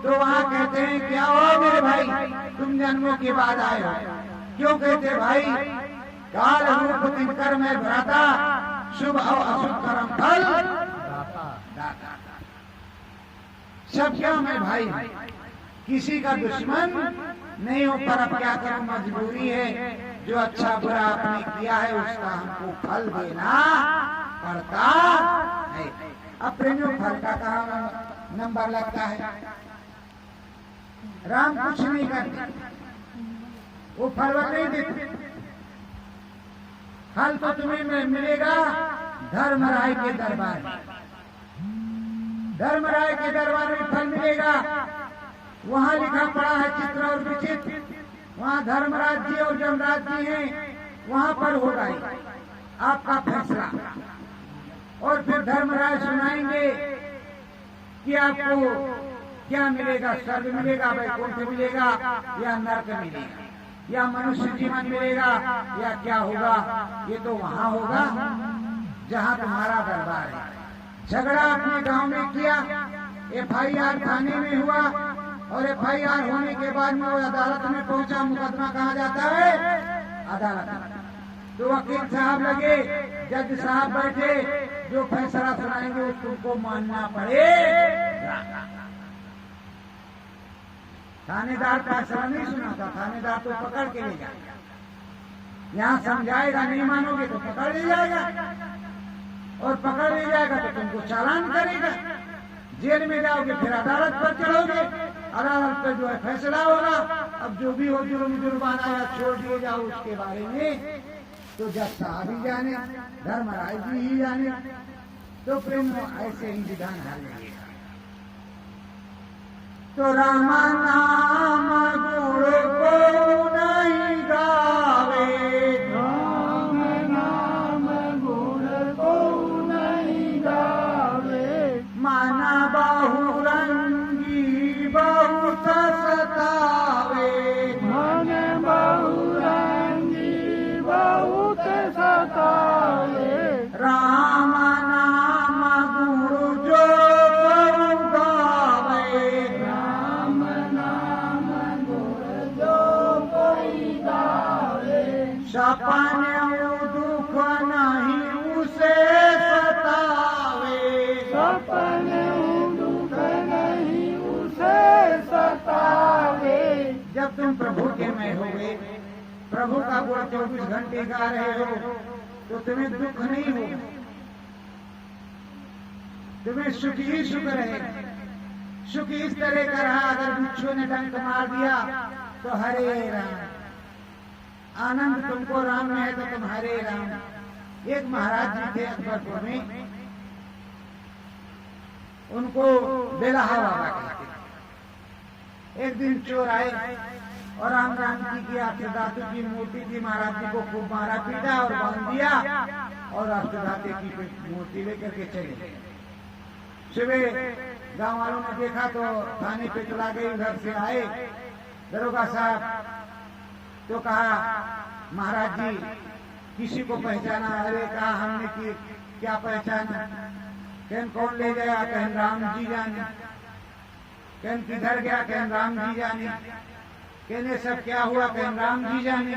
तो वहाँ कहते हैं क्या हो मेरे भाई, तुम जन्मों के बाद आए हो। क्यों कहते भाई, काल रूप दिनकर मैं भ्राता, शुभ और अशुभ कर्म फल दाता। सब क्या मैं भाई, किसी का दुश्मन नहीं हो, पर अब क्या करूं, मजबूरी है। जो अच्छा बुरा आपने किया है उसका हमको फल देना पड़ता है। अब प्रेमियों फल का कहाँ नंबर लगता है। राम कुछ नहीं करते, वो फल नहीं देते। फल तो तुम्हें मिलेगा धर्मराय के दरबार में। धर्मराय के दरबार में फल मिलेगा। वहां लिखा पड़ा है चित्र और विचित्र, वहां धर्मराज जी और जमराज जी हैं, वहां पर होगा आपका फैसला। और फिर धर्मराज सुनाएंगे कि आपको क्या मिलेगा, स्वर्ग मिलेगा, वैकुंठ मिलेगा या नरक मिलेगा या मनुष्य जीवन मिलेगा या क्या होगा। ये तो वहां होगा जहां तुम्हारा दरबार है। झगड़ा अपने गांव में किया, FIR थाने में हुआ और FIR होने के बाद में वो अदालत में पहुंचा। मुकदमा कहाँ जाता है? अदालत में। तो वकील साहब लगे, जज साहब बैठे, जो फैसला सुनाएंगे वो तुमको मानना पड़ेगा। थानेदार फैसला नहीं सुनाता, थानेदार तो पकड़ के ले जाएगा। यहाँ समझाएगा, नहीं मानोगे तो पकड़ ले जाएगा और पकड़ ले जाएगा तो तुमको चालान करेगा, जेल में जाओगे, फिर अदालत पर चढ़ोगे, अदालत पर जो है फैसला होगा। अब जो भी हो जुर्माना या छोड़ दिए जाओ उसके बारे में तो जज साहब ही जाने, धर्मराज जी ही जाने। तो प्रेम ऐसे ही विधान हर लगेगा। तो राम नाम गुण को नहीं गावे, राम नाम गुण को नहीं गावे, माना बहुरंगी बहुत सतावे, मन बहुरंगी बहुत सतावे, राम नाम गुण जो गावे, राम नाम गुण जो कोई गावे, सपन दुख नहीं उसे सतावे। सपन दुख नहीं उसे सतावे। जब तुम प्रभु के में होगे, प्रभु का गुण 24 घंटे गा रहे हो तो तुम्हें दुख नहीं होगा, तुम्हें सुख ही सुख रहेगा। सुख इस तरह का रहा, अगर बिच्छू ने डंक मार दिया तो हरे राम, आनंद तुमको राम में है तो तुम हरे राम। एक महाराज जी थे अकबरपुर में, उनको बेलहा बाबा कहते थे। एक दिन चोर आए और राम जी की अष्टधातु की मूर्ति थी, महाराज जी को खूब मारा पीटा और बांध दिया और अष्टधातु की मूर्ति लेकर के चले। सुबह गांव वालों ने देखा तो थाने पे चला गए, उधर से आए दरोगा साहब, तो कहा महाराज जी किसी को पहचाना? अरे कहा हमने कि क्या पहचाना? कहन कौन ले गया? कहन राम जी जाने। कहन किधर गया? कहन राम जी जाने। कहने सब क्या हुआ? कहन राम जी जाने।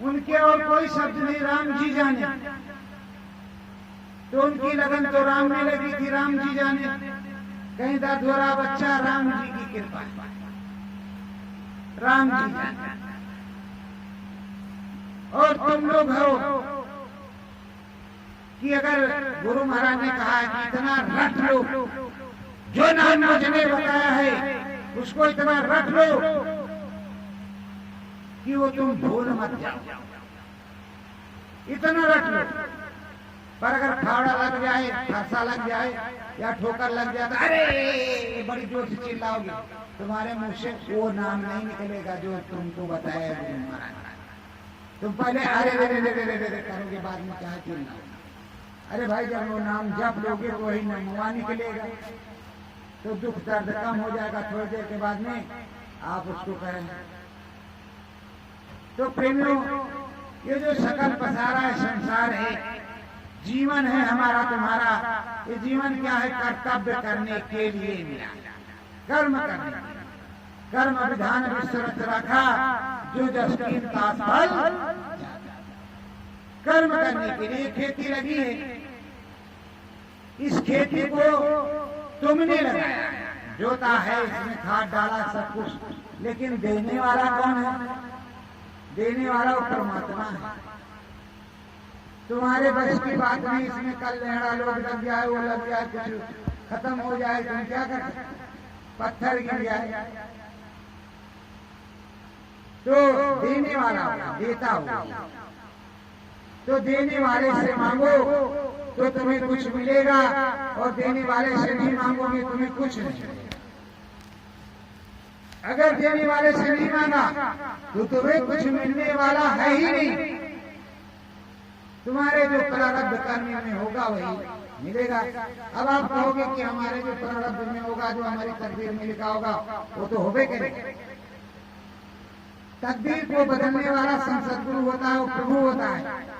उनके और कोई शब्द नहीं, राम जी जाने। तो उनकी लगन तो राम में लगी थी, राम जी जाने। कहीं दर्दोरा बच्चा, राम जी की कृपा, राम जी जाने। और तुम लोग हो कि अगर गुरु महाराज ने कहा है कि इतना रट लो, जो नाम मुझने बताया है उसको इतना रट लो कि वो तुम भूल मत जाओ, इतना रट लो। पर अगर फावड़ा लग जाए, फरसा लग जाए या ठोकर लग जाए तो अरे बड़ी जोर से चिल्लाओगे, तुम्हारे मुंह से वो नाम नहीं निकलेगा जो तुमको बताया गुरु महाराज। तुम पहले अरे रे रे रे रे रे रे करोगे, बाद में क्या चिल्लाओगे? अरे भाई जब वो नाम जप लोगे तो वही नमवा निकलेगा, तो दुख दर्द कम हो जाएगा। थोड़ी देर के बाद में आप उसको करें। तो प्रेमियों, ये जो सकल पसारा है संसार है, जीवन है हमारा तुम्हारा, ये जीवन क्या है? कर्तव्य करने के लिए मिला, कर्म करने। कर्म विधान विश्वरथ रखा, जो जस्किन का फल। कर्म करने के लिए खेती लगी है, इस खेती को तुमने लगाया, जोता है, इसमें खाद डाला, सब कुछ, लेकिन देने वाला कौन है? देने वाला वो परमात्मा है। तुम्हारे बस की बात नहीं, इसमें कल लहरा लोग लग जाए, वो लग जाए, कुछ खत्म हो जाए, तुम क्या कर सकते? पत्थर गिर जाए। तो देने वाला होगा, देता होगा। तो देने वाले से मांगो तो तुम्हें कुछ मिलेगा, और देने वाले से नहीं मांगोगे तुम्हें कुछ नहीं मिलेगा। अगर देने वाले से नहीं मांगा तो तुम्हें कुछ मिलने वाला है ही नहीं। तुम्हारे जो प्रारब्ध कर्म में होगा वही मिलेगा। अब आप कहोगे कि हमारे जो प्रारब्ध में होगा, जो हमारी तकदीर में लिखा होगा, वो तो होबे करेगा। तकदीर को बदलने वाला सदगुरु होता है, वो प्रभु होता है।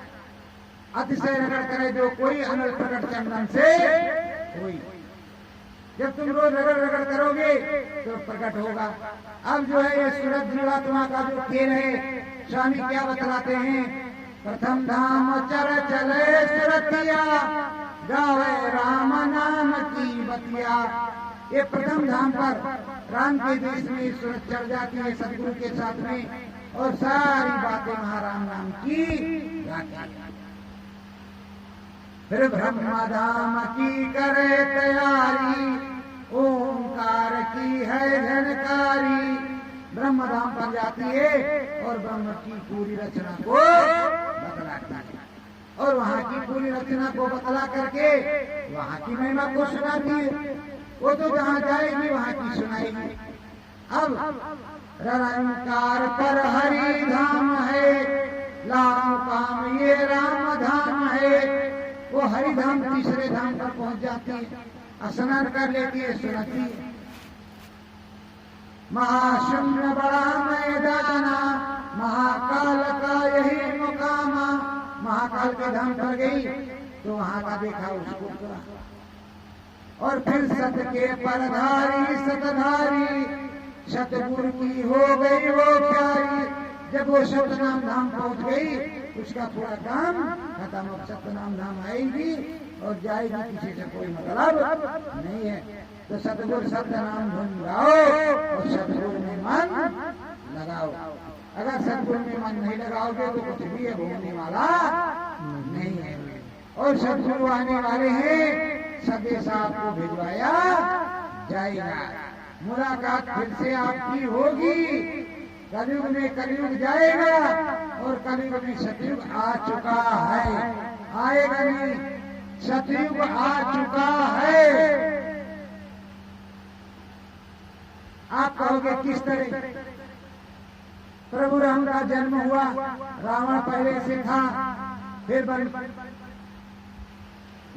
अतिशय रगड़ करे जो कोई अनल प्रकट चंदन से कोई। जब तुम रोज रगड़ रगड़ करोगे तो प्रकट होगा। अब जो है ये सूरज जीवात्मा का जो खेल है, स्वामी क्या बतलाते हैं? प्रथम धाम चर चले सुरतिया, गावे राम नाम की बतिया। ये प्रथम धाम पर राम के देश में सूरज चढ़ जाती है सदगुरु के साथ में, और सारी बातें वहां राम नाम की गाती है। फिर ब्रह्मधाम की करे तैयारी, ओंकार की है झनकारी। ब्रह्मधाम पर जाती है और ब्रह्म की पूरी रचना को बतलाती है, और वहाँ की पूरी रचना को बतला करके वहाँ की महिमा को सुनाती है। वो तो जहाँ जाएगी वहाँ की सुनाएगी। अब निरंकार पर हरि धाम है, लाओ काम ये राम धाम है। वो हरि धाम तीसरे धाम पर पहुंच जाती है, स्नान कर लेती है, सुनाती है। महाशून्य बड़ा मैदाना, महाकाल का यही मुकामा। महाकाल के धाम पर गई तो वहां का देखा उसको करा। और फिर सत के परधारी सतधारी, सतगुरु की हो गई वो प्यारी। जब वो सतनाम धाम पहुंच गई उसका पूरा काम खत्म। अब सतनाम धाम आएगी और जाएगी, किसी से कोई मतलब नहीं है। तो सतगुरु सतनाम धुन गाओ और सतगुरु में मन लगाओ। अगर सतगुरु में मन नहीं लगाओगे तो कुछ भी अब होने वाला नहीं है। और सतगुरु आने वाले हैं, संदेश आपको भिजवाया जाएगा। मुलाकात फिर से आपकी होगी। कलयुग में कलयुग जाएगा और कलयुग में सतयुग आ चुका है। आएगा नहीं, सतयुग आ चुका है। आप कहोगे किस तरह? प्रभु राम का जन्म हुआ, रावण पहले से था, फिर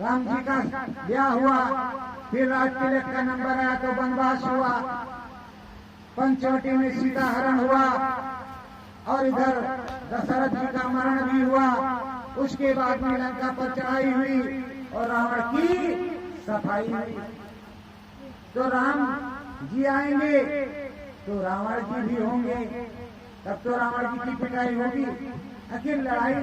राम जी का ब्याह हुआ, फिर राज तिलक का नंबर आया तो वनवास हुआ, पंचवटी में सीता हरण हुआ, और इधर दशरथ जी का मरण भी हुआ। उसके बाद में लंका पर चढ़ाई हुई और रावण की सफाई हुई। तो राम जी आएंगे तो रावण जी भी होंगे, तब तो रावण जी की पिटाई होगी। आखिर लड़ाई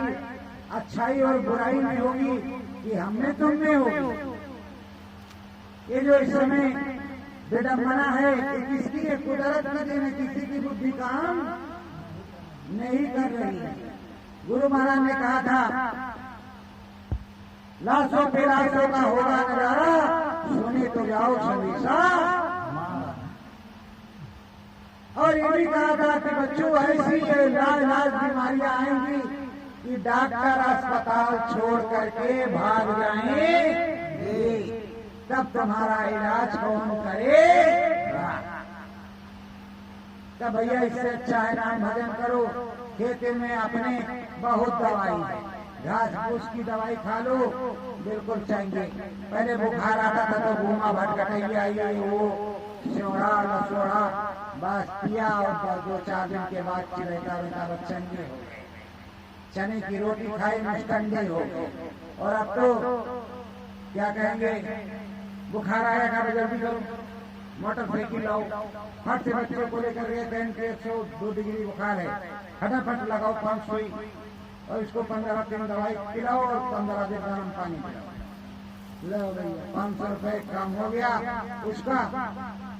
अच्छाई और बुराई में होगी कि हमने तुमने होगी। ये जो इस समय विडम्बना है कि किसकी कुदरत न देने, किसी की बुद्धि काम नहीं कर रही है। गुरु महाराज ने कहा था लाशों पे लाशों का होगा नजारा, सुने तो जाओ संदेशा। और ये भी कहा था कि बच्चों ऐसी लाज बीमारियां आएंगी कि डॉक्टर अस्पताल छोड़ करके भाग जाएंगे, तब तुम्हारा इलाज कौन करेगा? तब भैया इससे अच्छा है नाम भजन करो। खेत में अपने बहुत दवाई है, घास फूस की दवाई खा लो, बिल्कुल चाहिए। पहले बुखार आता था तो घूमा भटकटैया ये वो सोड़ा लसोड़ा बस पिया, और 2-4 दिन के बाद चिरैता रहता बच्चंगे हो गए, चने की रोटी खाई मुस्टंडे हो गए। और अब तो क्या कहेंगे, बुखार आया का जल्दी करो, मोटरसाइकिल लाओ, फट से बच्चों को लेकर गए, 102 डिग्री बुखार है, फटाफट लगाओ 5 सुई, और इसको 15 दिन दवाई पिलाओ और 15 दिन गर्म पानी पिलाओ। लो भैया 500 रुपए काम हो गया उसका।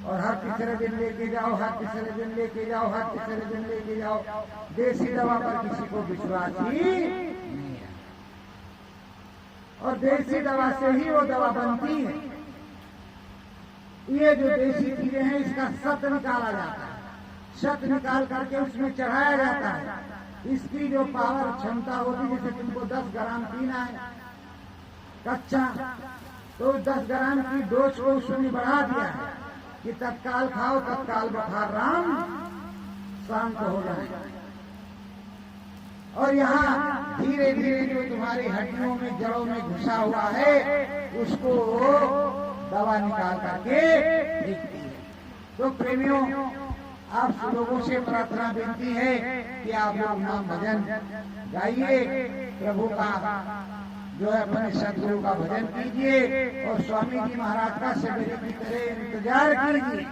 और हर तीसरे दिन लेके जाओ, हर तीसरे दिन लेके जाओ, हर तीसरे दिन लेके जाओ। देसी दवा पर किसी को विश्वास ही नहीं है, और देसी दवा से ही वो दवा बनती है। ये जो देसी चीजें हैं इसका सत निकाला जाता है, सत निकाल करके उसमें चढ़ाया जाता है। इसकी जो पावर क्षमता होती, जैसे तुमको 10 ग्राम पीना है कच्चा, तो 10 ग्राम की डोज को उसने बढ़ा दिया है कि तत्काल खाओ, तत्काल बुखार राम शांत हो जाए। और यहाँ धीरे धीरे जो तुम्हारी हड्डियों में, जड़ों में घुसा हुआ है, उसको दवा निकाल करके फेंकती है। तो प्रेमियों, आप लोगों से प्रार्थना विनती है कि आप लोग नाम भजन गाइए, प्रभु का जो है अपने सदगुरु का भजन कीजिए और स्वामी जी महाराज का सवेरे की तरह इंतजार कीजिए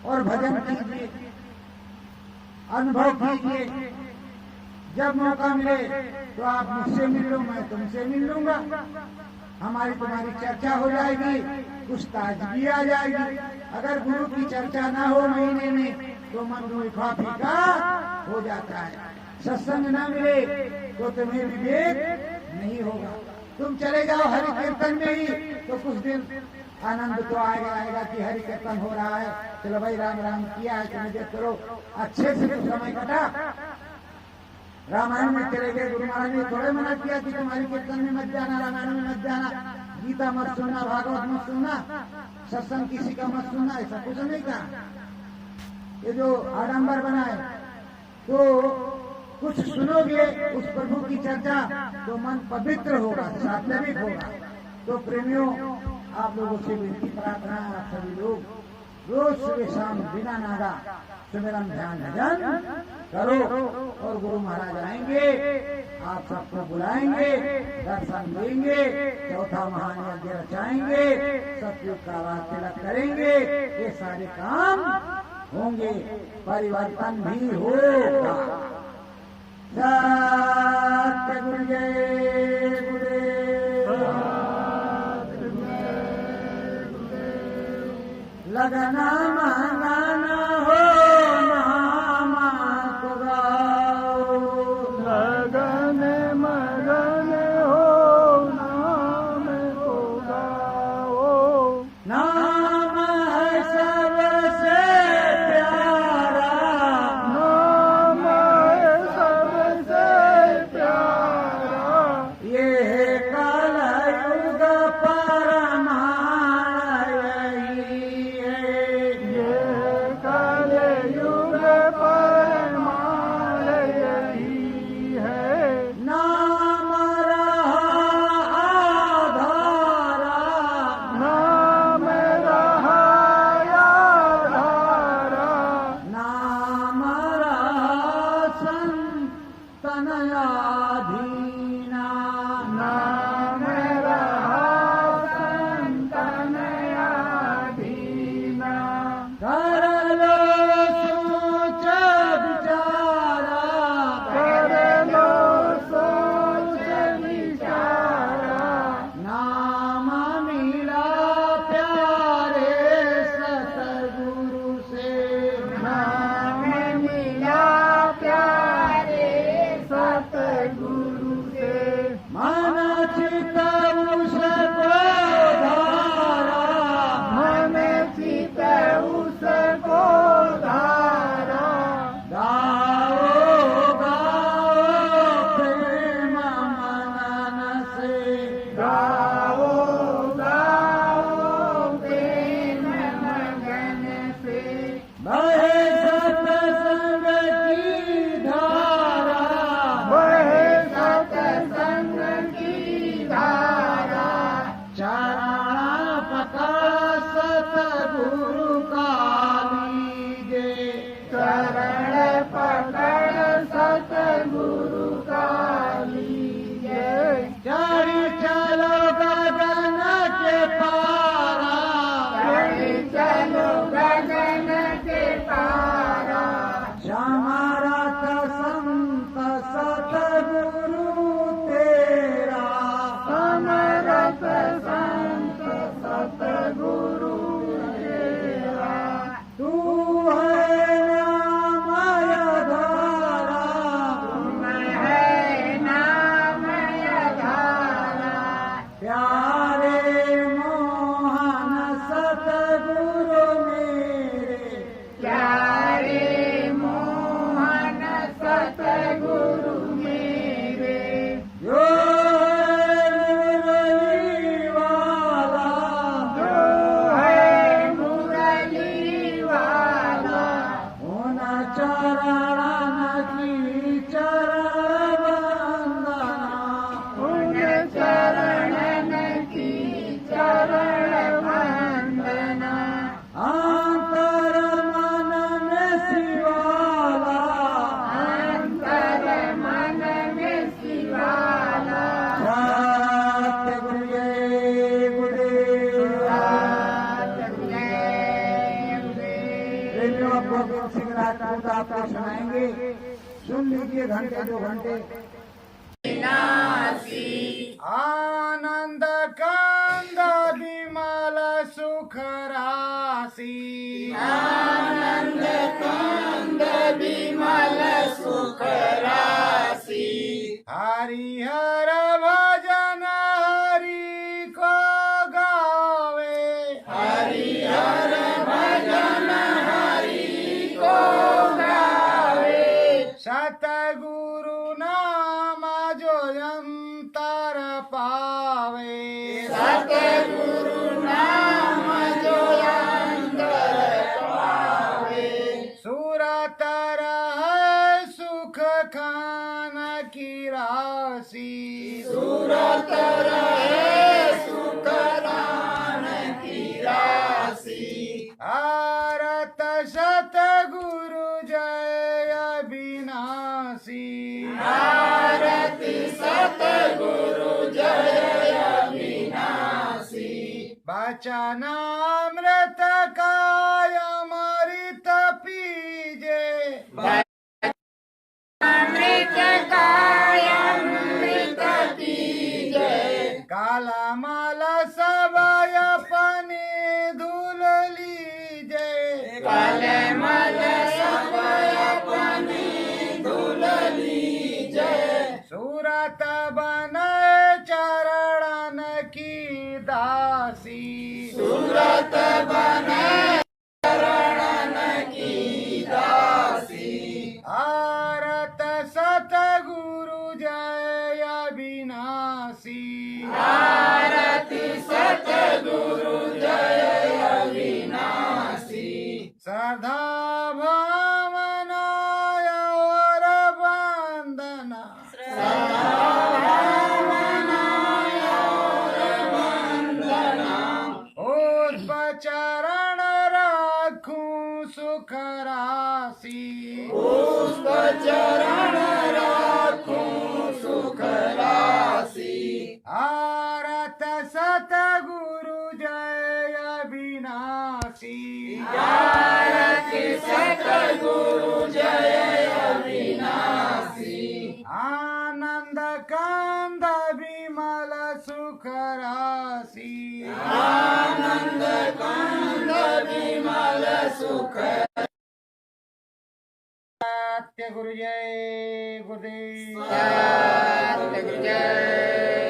और भजन कीजिए, अनुभव कीजिए। जब मौका मिले तो आप मुझसे मिल लो, मैं तुमसे मिल लूंगा, हमारी तुम्हारी चर्चा हो जाएगी, कुछ ताजगी आ जाएगी। अगर गुरु की चर्चा ना हो महीने में तो मन रूखा फीका हो जाता है। सत्संग ना मिले तो तुम्हें विवेक नहीं होगा। तुम चले जाओ हरि कीर्तन में ही तो कुछ दिन आनंद तो आएगा कि हरि कीर्तन हो रहा है, चलो भाई राम राम किया है, तुम्हें देख करो, अच्छे से तो समय कटा। रामायण में चले गए, गुरु महाराज ने थोड़े मना किया कि तुम्हारी कीर्तन में मत जाना, रामायण में मत जाना, गीता मत सुनना, भागवत मत सुनना, सत्संग किसी का मत सुनना, ऐसा कुछ नहीं कहा। ये जो आडंबर बनाए तो कुछ सुनोगे उस प्रभु की चर्चा तो मन पवित्र होगा, सात्विक होगा। तो प्रेमियों, आप लोगों से विनती प्रार्थना, आप सभी लोग रोज सुबह शाम बिना नागा सुमिरन ध्यान भजन करो और गुरु महाराज आएंगे, आप सबको बुलाएंगे, दर्शन देंगे, चौथा महायज्ञ रचाएंगे, सतयुग का वाद तिलक करेंगे, ये सारे काम होंगे, परिवर्तन भी होगा। सत्य गुरुदेव लगना मंगाना हो नाम को गाओ, लगन मगन हो नाम को गाओ, नाम है सबसे प्यारा, नाम है सबसे प्यारा, ये कलयुग परमाण यही है, ये कलयुग परमाण यही है, नाम रहा आधारा, नाम रहा आधारा, नाम रहा संतन आधीना, नाम रहा संतन आधीना, कर लो सोच विचारा, कर लो सोच विचारा, नाम मिला प्यारे सतगुरु से, नाम मिला प्यारे सतगुरु चरण वंदना उन चरणन की चरण वंदना अंतर मन में शिवाला अंतर मन में शिवाला सत्य गुरु जय गुरुदेव। रेडियो गोविंद सिंह राजपूत आपको सुनाएंगे, सुन लीजिए घंटे 2 घंटे। आनंद कंद विमल सुख राशि आनंद कंद विमल सुख राशि हरिहर भजन हरि को गावे हरिहर भजन हरि को गावे सतगुरु नाम जो अंतर पावे सतगुरु नाम जो अंतर पावे सूरत रहे सुख खान की राशि सूरत रहे सुख दान की राशि आरत सतगुरु जय अविनाशी आरती सतगुरु जय अविनाशी वचनामृत काय अमृत पीजे अमृत काय अमृत पीजे कालमल सब अपने धुल लीजे कलमल सब अपनी धुल लीजे सूरत बने चरणन की दासी सूरत बने चरणन की दासी आरत सतगुरु जय अविनाशी आरती सतगुरु जय अविनाशी श्रद्धा भावना और वंदना पुष्प चरण रखूं सुख राशि पुष्प चरण राखूं सुख राशि आरत सतगुरु जय अविनाशी आरती सतगुरु जय अविनाशी आनंद कंद विमल सुख राशि आनंद कंद विमल सुख सत्य गुरु जय गुरुदेव। सतगुरु जय